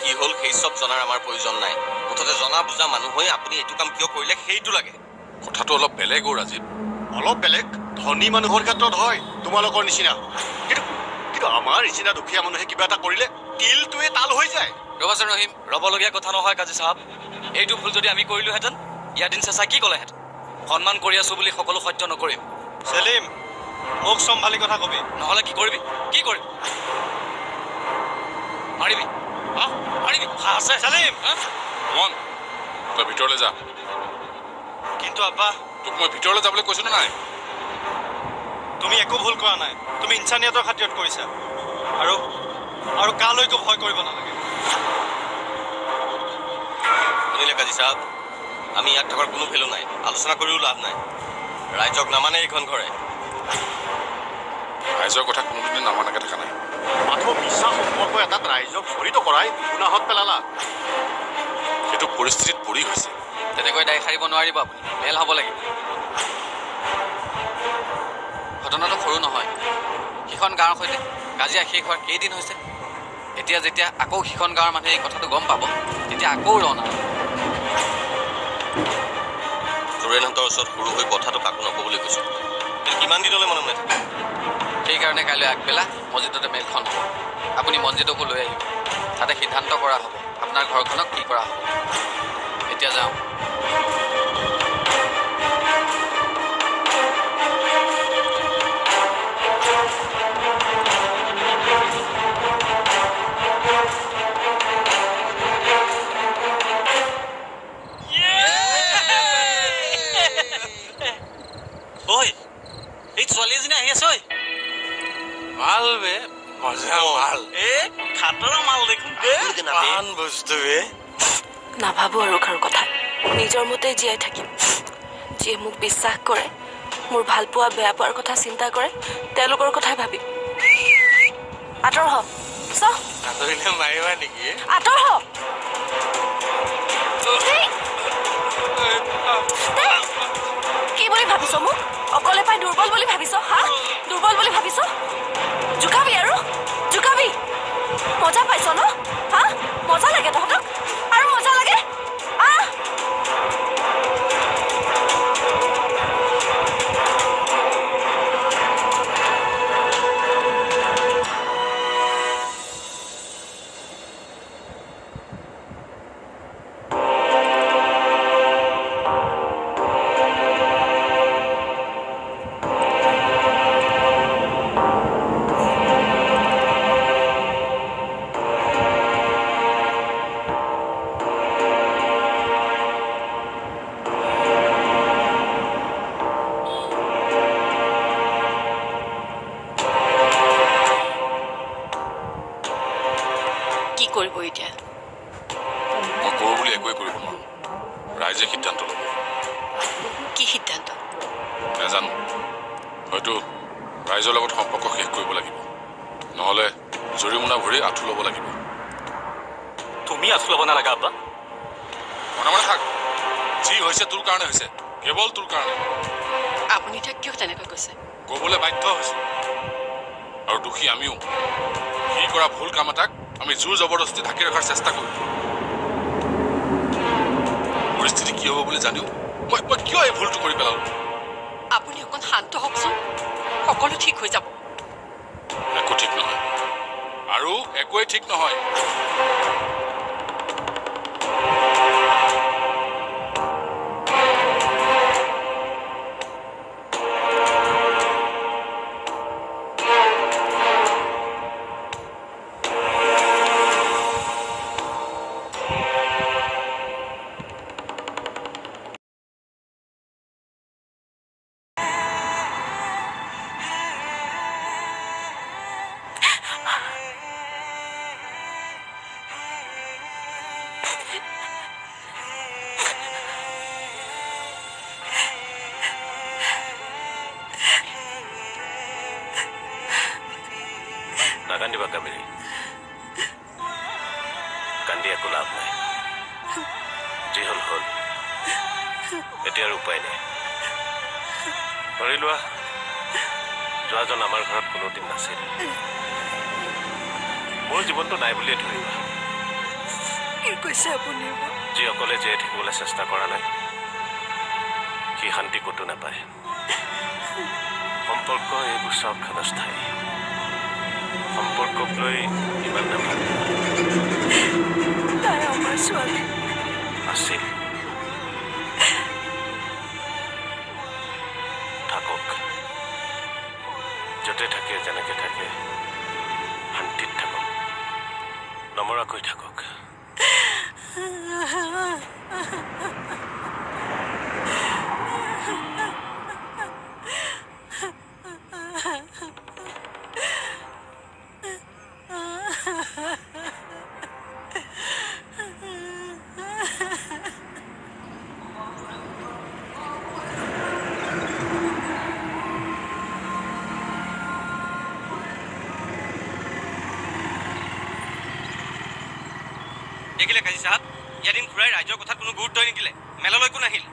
কি হল সেই সব জনাৰ আমাৰ প্ৰয়োজন নাই মুঠতে জনা বুজা মানুহ হৈ আপুনি এইটো কাম কিয় কৰিলে সেইটো লাগে কথাটো অলপ বেলেগ ও ৰাজীৱ অলপ বেলেগ ধনী মানুহৰ ক্ষেত্ৰত হয় তোমালোকৰ নিচিনা কিন্তু আমাৰ নিচিনা দুখীয়া মানুহে কিবা এটা কৰিলে তিলটোৱে তাল হৈ যায় ৰবাচৰ ৰহিম ৰবলগীয়া কথা নহয় কাজী সাহেব এইটো ভুল যদি আমি কৰিলোহেঁতেন ইয়াৰ দিন চেঁচা কি ক'লেহেঁতেন সন্মান কৰি আছো বুলি সকলো সত্য নকৰিম সেলিম মোক চম্ভালি কথা কবি নহ'লে কি কৰিবি মাৰিবি মাৰিবি আছে সেলিম মন তই ভিতৰলৈ যা কিন্তু আব্বা তোক মই ভিতৰলৈ যাবলৈ কৈছো নে নাই তুমি একো ভুল কৰা নাই তুমি ইনসানিয়তৰ খাতিৰত কৰিছা আৰু কালৈকো ভয় কৰিব নালাগে শুনিলে কাজী সাহেব আমি ইয়াত থকাৰ কোনো ভেলু নাই আলোচনা কৰিও লাভ নাই ৰাইজক নামানে এইখন ঘৰে ৰাইজৰ কথা কোনোদিনে নামানাকে থকা নাই মাথো বিশ্বাস সম্পৰ্ক এটাত ৰাইজক জড়িত কৰাই গুণাহত পেলালা সেইটো পৰিস্থিতিত পৰি হৈছে তেনেকৈ দায় সাৰিব নোৱাৰিব আপুনি মেল হ'ব লাগিব ঘটনাটো সৰু নহয় সিখন গাঁৱৰ সৈতে কাজিয়া শেষ হোৱাৰ কেইদিন হৈছে এতিয়া যেতিয়া আকৌ সিখন গাঁৱৰ মানুহে এই কথাটো গম পাব তেতিয়া আকৌ ৰণ সুৰেণহঁতৰ ওচৰত সৰু হৈ কথাটো কাকো নক'বলৈ কৈছোঁ কিমান দিনলৈ মনে মনে থাকে সেইকাৰণে কাইলৈ আগবেলা মছজিদতে মেলখন হ'ব আপুনি মছজিদকো লৈ আহিব তাতে সিদ্ধান্ত কৰা হ'ব আপোনাৰ ঘৰখনক কি কৰা হ'ব এতিয়া যাওঁ আন বস্তুৱে নাভাবোঁ আৰু কাৰো কথা নিজৰ মতে জীয়াই থাকিম যিয়ে মোক বিশ্বাস কৰে মোৰ ভাল পোৱা বেয়া পোৱাৰ কথা চিন্তা কৰে তেওঁলোকৰ কথাই ভাবিম আঁতৰ হ আঁতৰিলে মাৰিবা নেকি আঁতৰ হ কি বুলি ভাবিছ মোক অকলে পাই দুৰ্বল বুলি ভাবিছ হা দুৰ্বল বুলি ভাবিছ জোকাবি আৰু জোকাবি মজা পাইছ ন হা মজা লাগে তহঁতক আৰু মজা লাগে আহ কৰিব এতিয়া মই কৰোঁ বুলি একোৱে কৰিব নোৱাৰোঁ ৰাইজে সিদ্ধান্ত ল'ব কি সিদ্ধান্ত নাজানো হয়তো ৰাইজৰ লগত সম্পৰ্ক শেষ কৰিব লাগিব নহ'লে জৰিমনা ভৰি আঁঠু ল'ব লাগিব তুমি আঁঠু ল'ব নালাগে আব্বা মনে মনে থাক যি হৈছে তোৰ কাৰণে হৈছে কেৱল তোৰ কাৰণে আপুনি এতিয়া কিয় তেনেকৈ কৈছে ক'বলৈ বাধ্য হৈছে আৰু দোষী আমিও সি কৰা ভুল কাম এটাক আমি জোৰ জবৰদস্তি ঢাকি ৰখাৰ চেষ্টা কৰিম পৰিস্থিতি কি হ'ব বুলি জানিও মই কিয় এই ভুলটো কৰি পেলালোঁ আপুনি অকণ শান্ত হওকচোন সকলো ঠিক হৈ যাব একো ঠিক নহয় আৰু একোৱেই ঠিক নহয় নাকান্দিবা কাবেৰী কান্দি একো লাভ নাই যি হ'ল হ'ল এতিয়া আৰু উপায় নাই ধৰি লোৱা যোৱাজন আমাৰ ঘৰত কোনোদিন নাছিল মোৰ জীৱনটো নাই বুলিয়ে ধৰিবা কি কৈছে আপুনি যি অকলে জীয়াই থাকিবলৈ চেষ্টা কৰা নাই সি শান্তি ক'তো নাপায় সম্পৰ্ক এইবোৰ চব ক্ষণস্থায়ী সম্পৰ্কক লৈ ইমান নাভাবে তাই আমাৰ ছোৱালী আছিল থাকক য'তে থাকে যেনেকে থাকে শান্তিত থাকক নমৰাকৈ থাকক দেখিলে কাজী চাহাব ইয়াদিন খুৰাই ৰাইজৰ কথাত কোনো গুৰুত্বই নিদিলে মেলালৈ কোন আহিল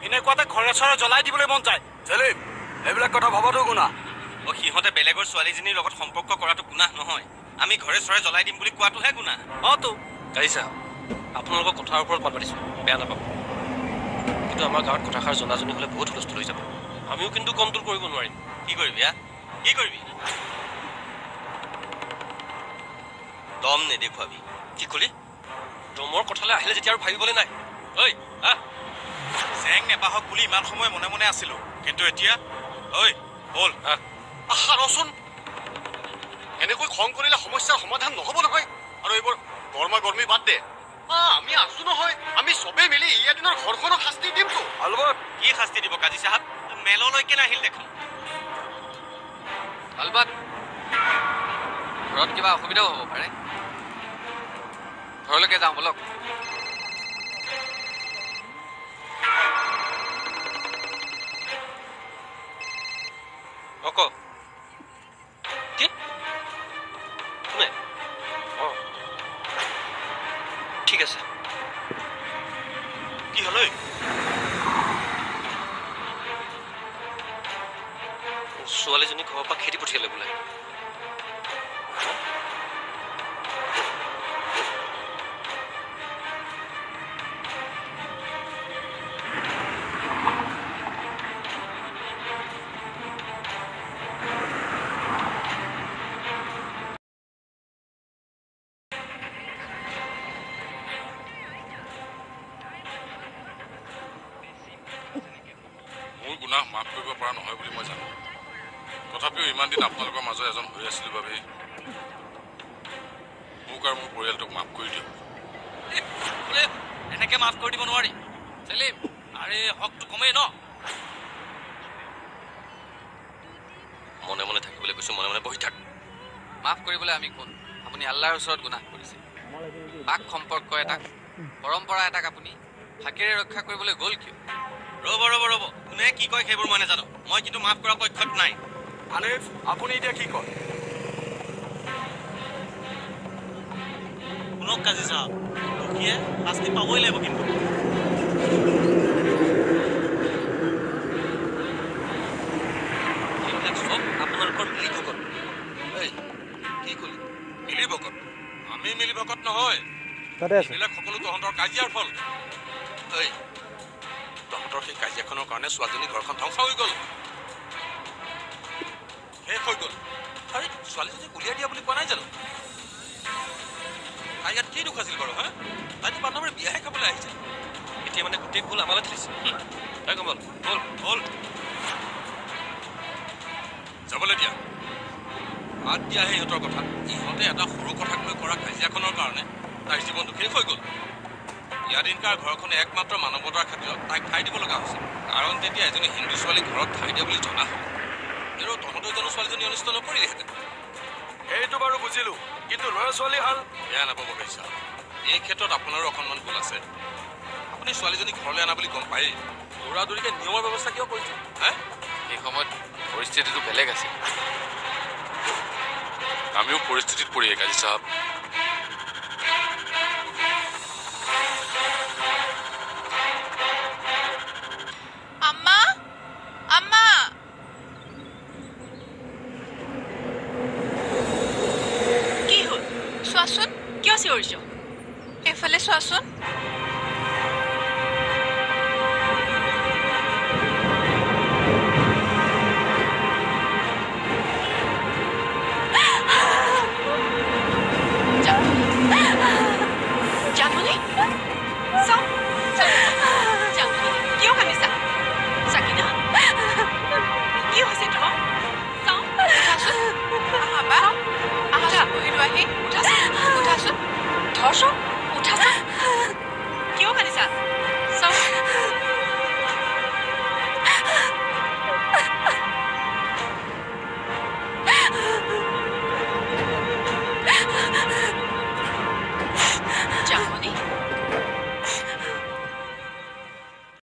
এনেকুৱাতে ঘৰে চৰে জ্বলাই দিবলৈ মন যায় চেলিম এইবিলাক কথা ভবাটো গুণা সিহঁতে বেলেগৰ ছোৱালীজনীৰ লগত সম্পৰ্ক কৰাটো গুনাহ নহয় আমি ঘৰে চৰে জ্বলাই দিম বুলি কোৱাটোহে গুনাহ তো কাজী চাহাব আপোনালোকৰ কথাৰ ওপৰত মাত পাতিছোঁ বেয়া নাপাব কিন্তু আমাৰ গাঁৱত কথাষাৰ জনাজনী হ'লে বহুত হুলস্থুল হৈ যাব আমিও কিন্তু কণ্ট্ৰল কৰিব নোৱাৰিম কি কৰিবি কি কৰিবি দম নেদেখুৱাবি কি ক'লি দমৰ কথালৈ আহিলে যেতিয়া আৰু ভাবিবলৈ নাই ঐ আহ জেং নেপাহক বুলি ইমান সময় মনে মনে আছিলোঁ কিন্তু এতিয়া ঐ বল আহা ৰচোন এনেকৈ খং কৰিলে সমস্যাৰ সমাধান নহ'ব নহয় আৰু এইবোৰ গৰমা গৰমি বাদ দে আমি আছো নহয় আমি চবেই মিলি ইয়াদিনৰ ঘৰখনক শাস্তি দিমতো আলবত কি শাস্তি দিব কাজী চাহাব মেললৈকে নাহিল দেখোন আলবাত ঘৰত কিবা অসুবিধাও হ'ব পাৰে ঘৰলৈকে যাওঁ বলক অক কি কোনে অঁ ঠিক আছে কি হ'ল ঐ ছোৱালীজনী ঘৰৰ পৰা খেদি পঠিয়ালে বোলে মোৰ গুনাহ মাফ কৰিব পৰা নহয় বুলি মই জানো তথাপিও ইমান দিন আপোনালোকৰ মাজত এজন হৈ আছিলোঁ বাবে মোক আৰু মোৰ পৰিয়ালটোক মাফ কৰি দিয়ক এনেকে মাফ কৰি দিব নোৱাৰি চেলিম আৰে হকটো কমেই ন মনে মনে থাকিবলৈ কৈছোঁ মনে মনে বহি থাক মাফ কৰিবলৈ আমি কোন আপুনি আল্লাহৰ ওচৰত গুনাহ কৰিছে পাক সম্পৰ্ক এটাক পৰম্পৰা এটাক আপুনি ফাঁকিৰে ৰক্ষা কৰিবলৈ গ'ল কিয় ৰ'ব ৰ'ব ৰ'ব কোনে কি কয় সেইবোৰ মই নাজানো মই কিন্তু মাফ কৰা পক্ষত নাই আনিফ আপুনি এতিয়া কি কয় শুনক কাজী চাহাব দুখীয়ে শাস্তি পাবই লাগিব কিন্তু এইবিলাক চব আপোনালোকৰ মিলি ভকত এই কি ক'লি মিলি ভকত আমি মিলি ভকত নহয় এইবিলাক সকলো তহঁতৰ কাজিয়াৰ ফল এই তহঁতৰ সেই কাজিয়াখনৰ কাৰণে ছোৱালীজনী ঘৰখন ধ্বংস হৈ গ'ল শেষ হৈ গ'ল আৰে ছোৱালীজনীক উলিয়াই দিয়া বুলি কোৱা নাই জানো তাই ইয়াত কি দুখ আছিল বাৰু হা তাইতো বান্ধৱীৰ বিয়াহে খাবলৈ আহিছে এতিয়া মানে গোটেই ভুল আমালৈ ঠেলিছে তাই গম বল বল যাবলৈ দিয়া বাদ দিয়াহে ইহঁতৰ কথা ইহঁতে এটা সৰু কথাক লৈ কৰা কাজিয়াখনৰ কাৰণে তাইৰ জীৱনটো শেষ হৈ গ'ল ইয়াদিনকাৰ ঘৰখনে একমাত্ৰ মানৱতাৰ খাতিৰত তাইক ঠাই দিব লগা হৈছিল কাৰণ তেতিয়া এজনী হিন্দু ছোৱালীক ঘৰত ঠাই দিয়ে বুলি জনা হ'ল আৰু তহঁতৰ জানো ছোৱালীজনী অনিষ্ট নকৰিলেহেঁতেন এইটো বাৰু বুজিলোঁ কিন্তু ল'ৰা ছোৱালী হাল বেয়া নাপাব কৈছা এই ক্ষেত্ৰত আপোনাৰো অকণমান ভুল আছে আপুনি ছোৱালীজনী ঘৰলৈ অনা বুলি গম পায়েই দৌৰা দৌৰিকে নিয়মৰ ব্যৱস্থা কিয় কৰিছে হে সেই সময়ত পৰিস্থিতিটো বেলেগ আছিল আমিও পৰিস্থিতিত পৰিয়ে কাজী চাহাব আম্মা আম্মা কি হ'ল চোৱাচোন কিয় চিঞৰিছ এইফালে চোৱাচোন ধৰচোন উঠাচোন কিয় কান্দিছা